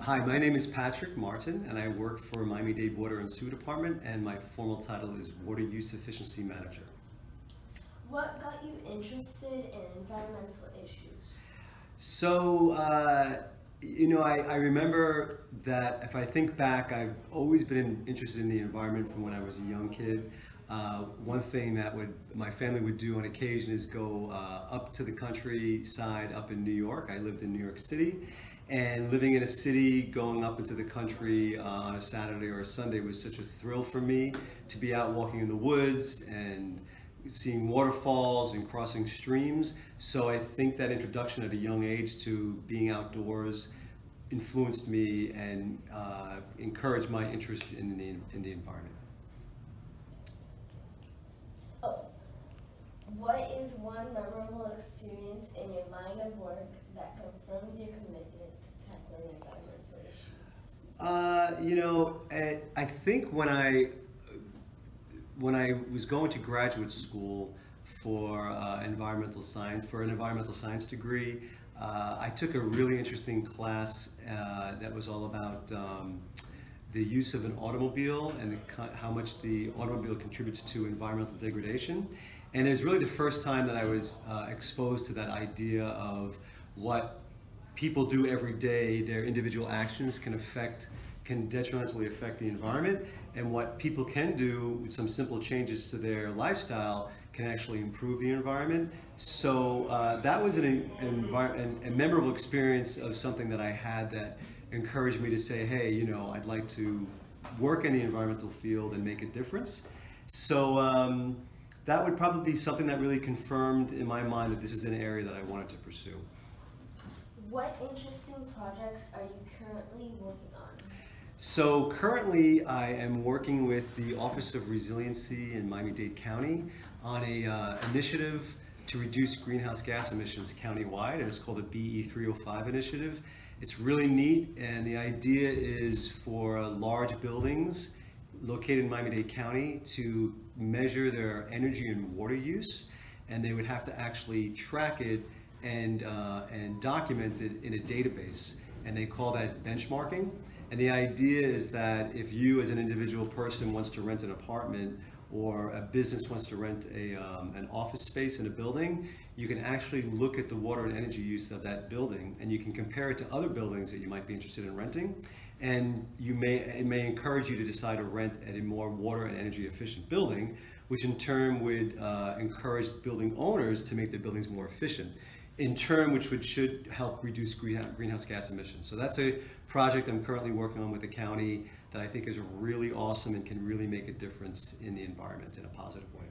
Hi, my name is Patrick Martin, and I work for Miami-Dade Water and Sewer Department, and my formal title is Water Use Efficiency Manager. What got you interested in environmental issues? So, I remember that if I think back, I've always been interested in the environment from when I was a young kid. One thing that my family would do on occasion is go up to the countryside up in New York. I lived in New York City, and living in a city, going up into the country on a Saturday or a Sunday was such a thrill for me to be out walking in the woods and seeing waterfalls and crossing streams. So I think that introduction at a young age to being outdoors influenced me and encouraged my interest in the environment. Oh, what is one memorable experience in your line of work that confirmed your commitment to tackling environmental issues? I think when I was going to graduate school for an environmental science degree, I took a really interesting class that was all about the use of an automobile and how much the automobile contributes to environmental degradation. And it was really the first time that I was exposed to that idea of what people do every day, their individual actions can detrimentally affect the environment, and what people can do with some simple changes to their lifestyle can actually improve the environment. So that was a memorable experience of something that I had that encouraged me to say, hey, I'd like to work in the environmental field and make a difference. So that would probably be something that really confirmed in my mind that this is an area that I wanted to pursue. What interesting projects are you currently working on? So currently, I am working with the Office of Resiliency in Miami-Dade County on a initiative to reduce greenhouse gas emissions countywide, and it's called the BE 305 initiative. It's really neat, and the idea is for large buildings located in Miami-Dade County to measure their energy and water use, and they would have to actually track it and document it in a database, and they call that benchmarking. And the idea is that if you as an individual person wants to rent an apartment or a business wants to rent an office space in a building, you can actually look at the water and energy use of that building, and you can compare it to other buildings that you might be interested in renting. And it may encourage you to decide to rent at a more water and energy efficient building, which in turn would encourage building owners to make their buildings more efficient, in turn, should help reduce greenhouse gas emissions. So that's a project I'm currently working on with the county that I think is really awesome and can really make a difference in the environment in a positive way.